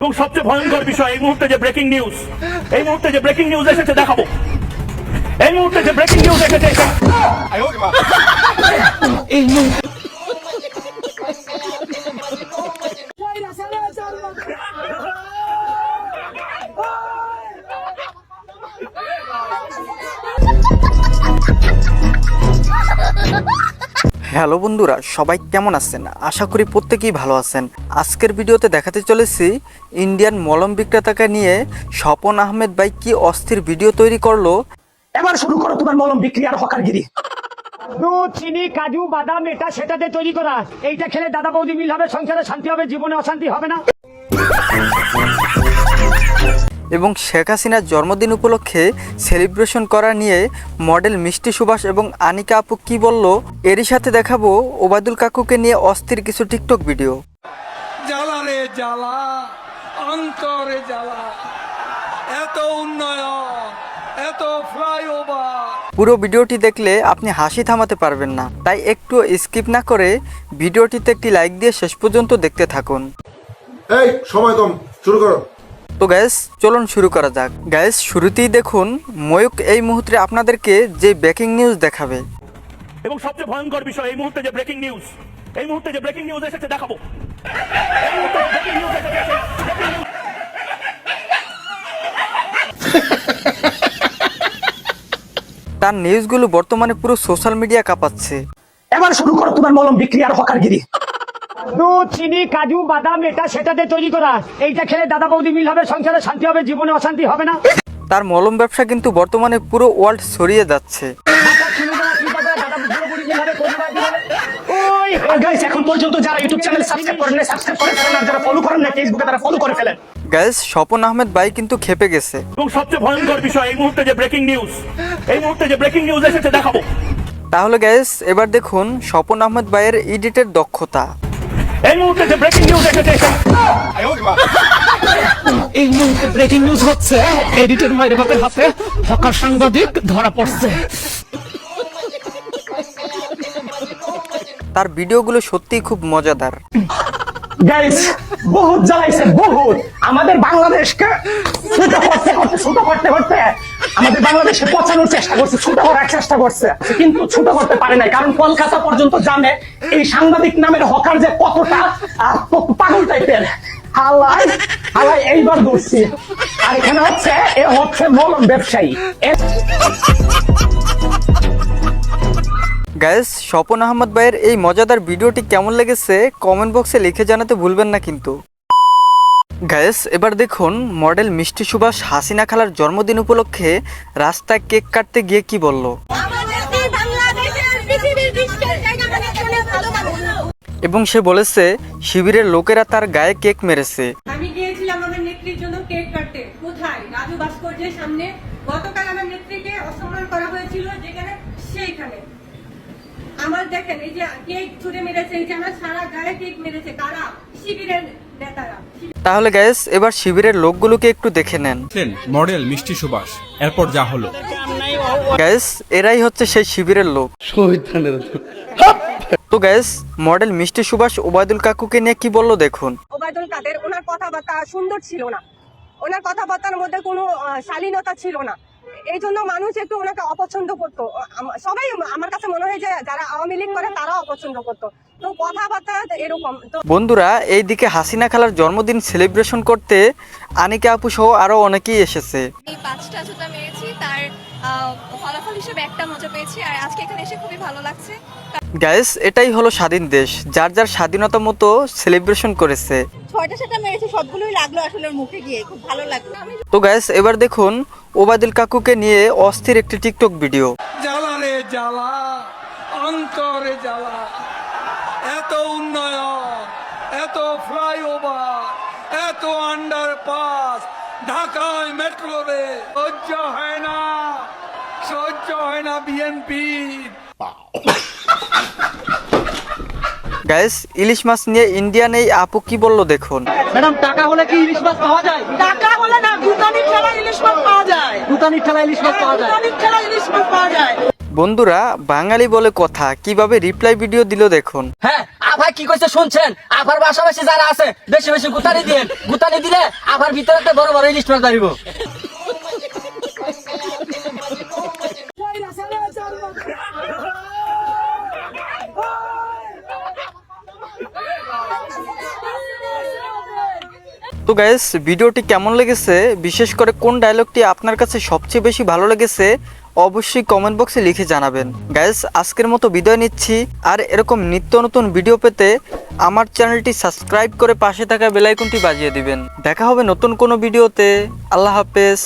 এবং সবচেয়ে ভয়ঙ্কর বিষয় এই মুহূর্তে যে ব্রেকিং নিউজ এসেছে দেখাবো। এই মুহূর্তে যে ব্রেকিং নিউজ এসেছে এই মুহূর্তে হ্যালো বন্ধুরা, সবাই কেমন আছেন? আশা করি প্রত্যেকেই ভালো আছেন। আজকের ভিডিওতে দেখাতে চলেছি ইন্ডিয়ান মলম বিক্রেতাকে নিয়ে স্বপন আহমেদ ভাই কি অস্থির ভিডিও তৈরি করলো। এবার শুরু করো তোমার মলম বিক্রি আর হকারগিরি। দুধ, চিনি, কাজু, বাদাম এটা সেটাতে তৈরি করা। এইটা খেলে দাদা বৌদি মিল হবে, সংসারে শান্তি হবে, জীবনে অশান্তি হবে না। এবং শেখ হাসিনার জন্মদিন উপলক্ষে সেলিব্রেশন করা নিয়ে মডেল মিষ্টি সুভাষ এবং আনিকা আপু কি বলল, এরই সাথে দেখাবো ওবায়দুল কাকুকে নিয়ে অস্থির কিছু টিকটক ভিডিও। জ্বালা রে জ্বালা, অন্তরে জ্বালা, এত উন্নয়ন, এত ফ্লাইওভার। পুরো ভিডিওটি দেখলে আপনি হাসি থামাতে পারবেন না, তাই একটু স্কিপ না করে ভিডিওটিতে একটি লাইক দিয়ে শেষ পর্যন্ত দেখতে থাকুন। এই সময় কম, শুরু করো। তো গ্যাস চলুন শুরু করা যাক। গ্যাস শুরুতেই দেখুন ময়ূক এই মুহূর্তে আপনাদেরকে যে ব্রেকিং নিউজ দেখাবে। এবং সবচেয়ে ভয়ঙ্কর বিষয় এই মুহূর্তে যে ব্রেকিং নিউজ এসেছে দেখাবো। এই মুহূর্তে যে breaking news এসেছে, তার নিউজগুলো বর্তমানে পুরো সোশ্যাল মিডিয়া কাঁপাচ্ছে। এবার শুরু করো তোমার মলম বিক্রি আর হকারগিরি। দুধ, চিনি, কাজু, বাদাম এটা সেটাতে তৈরি করা। এইটা খেলে দাদা বৌদি মিল হবে, সংসারে শান্তি হবে, জীবনে অশান্তি হবে না। তার মলম ব্যবসা কিন্তু বর্তমানে পুরো ওয়ার্ল্ড ছড়িয়ে যাচ্ছে। এখন পর্যন্ত যারা ইউটিউব চ্যানেল সাবস্ক্রাইব করেন না, সাবস্ক্রাইব করে ফেলেন, আর যারা ফলো করেন না ফেসবুকে তারা ফলো করে ফেলেন। গ্যাস স্বপন আহমেদ ভাই কিন্তু খেপে গেছে। এবং সবচেয়ে ভয়ঙ্কর বিষয় এই মুহূর্তে যে ব্রেকিং নিউজ এসেছে দেখাবো। তাহলে গ্যাস এবার দেখুন স্বপন আহমেদ ভাইয়ের এডিটের দক্ষতা। এই মুহূর্তে যে ব্রেকিং নিউজ এসেছে এই মুহূর্তে ব্রেকিং নিউজ হচ্ছে, এডিটর মাইরে বাপের হাতে হকার সাংবাদিক ধরা পড়ছে। তার ভিডিওগুলো সত্যিই খুব মজাদার। গাইস বহুত জ্বালাইছে, বহুত আমাদের বাংলাদেশকে ছোট করতে আমাদের বাংলাদেশে পচানোর চেষ্টা করছে, ছোট করার চেষ্টা করছে, কিন্তু ছোট করতে পারে নাই। কারণ কলকাতা পর্যন্ত জানে এই সাংবাদিক নামের হকার যে কতটা পাগল টাইপের। হালাই এইবার ধরছি। আর এখানে হচ্ছে মলম ব্যবসায়ী। গাইস স্বপন আহমেদ ভাইয়ের এই মজাদার ভিডিওটি কেমন লেগেছে কমেন্ট বক্সে লিখে জানাতে ভুলবেন না কিন্তু। গাইস এবার দেখুন মডেল মিষ্টি সুভাষ হাসিনা খালার জন্মদিন উপলক্ষে রাস্তায় কেক কাটতে গিয়ে কি বলল। এবং সে বলেছে শিবিরের লোকেরা তার গায়ে কেক মেরেছে। আমি গিয়েছিলাম আমার নেত্রীর জন্য কেক কাটতে। কোথায়? রাজু ভাস্কর্যের সামনে। গতকাল আমার নেত্রীকে অসম্মান করা হয়েছিল, যেখানে সেইখানে আমার দেখেন এই যে কেক ছুড়ে মেরেছে, এই যে আমার সারা গায়ে কেক মেরেছে। কারা? শিবিরের নেতারা। তাহলে গাইস এবার শিবিরের লোকগুলোকে একটু দেখে নেন। মডেল মিষ্টি সুভাষ, এরপর যা হলো। গাইস এরাই হচ্ছে সেই শিবিরের লোক। তো গাইস মডেল মিষ্টি সুভাষ ওবায়দুল কাকুকে নিয়ে কি বললো দেখুন। ওবায়দুল কাদের, ওনার কথাবার্তা সুন্দর ছিল না, ওনার কথাবার্তার মধ্যে কোনো শালীনতা ছিল না। এই জন্য মানুষ একটু ওনাকে অপছন্দ করতো। সবাই আমার কাছে মনে হয় যে যারা আওয়ামী লীগ করে তারাও অপছন্দ করতো। তো কথাবার্তা এরকম। তো বন্ধুরা এইদিকে হাসিনা খালার জন্মদিন সেলিব্রেশন করতে আনিকা আপু সহ আরো অনেকেই এসেছে। এই 5টা জুতা মেরেছি, তার ফলাফল হিসেবে একটা মজা পেয়েছি, আর আজকে এখানে এসে খুবই ভালো লাগছে। গাইস এটাই হলো স্বাধীন দেশ, যার যার স্বাধীনতা মতো সেলিব্রেশন করেছে। 6টা সেটা মেরেছি, সবগুলোই লাগলো আসলে মুখে গিয়ে, খুব ভালো লাগলো। তো গাইস এবার দেখুন ওবায়দুল কাকুকে নিয়ে অস্থির একটি টিকটক ভিডিও। জ্বালা রে জ্বালা, অন্তরে জ্বালা, এত উন্নয়ন, এত ফ্লাইওভার, এত আন্ডারপাস, ঢাকায় মেট্রো রে, সহ্য হয় না বিএনপি। গাইস ইলিশ মাছ নিয়ে ইন্ডিয়ান এই আপু কি বললো দেখুন। ম্যাডাম টাকা হলে কি ইলিশ মাছ পাওয়া যায়? টাকা হলে না, দুটানির ঠেলা ইলিশ মাছ পাওয়া যায়। দুটানির ঠেলা ইলিশ মাছ পাওয়া যায়। দুটানির ঠেলা ইলিশ মাছ পাওয়া যায়। বন্ধুরা বাঙালি বলে কথা, কিভাবে রিপ্লাই ভিডিও দিল দেখুন। হ্যাঁ আভাই কি কইছে শুনছেন? আভার পাশাপাশি যারা আছে বেশি বেশি গুতানি দিন, গুতানি দিলে আভার ভিতরে বড় বড় ইলিশ মাছ ধরিব। তো গাইস ভিডিওটি কেমন লেগেছে, বিশেষ করে কোন ডায়লগটি আপনার কাছে সবচেয়ে বেশি ভালো লেগেছে অবশ্যই কমেন্ট বক্সে লিখে জানাবেন। গাইস আজকের মতো বিদায় নিচ্ছি, আর এরকম নিত্য নতুন ভিডিও পেতে আমার চ্যানেলটি সাবস্ক্রাইব করে পাশে থাকা বেল আইকনটি বাজিয়ে দিবেন। দেখা হবে নতুন কোনো ভিডিওতে। আল্লাহ হাফেজ।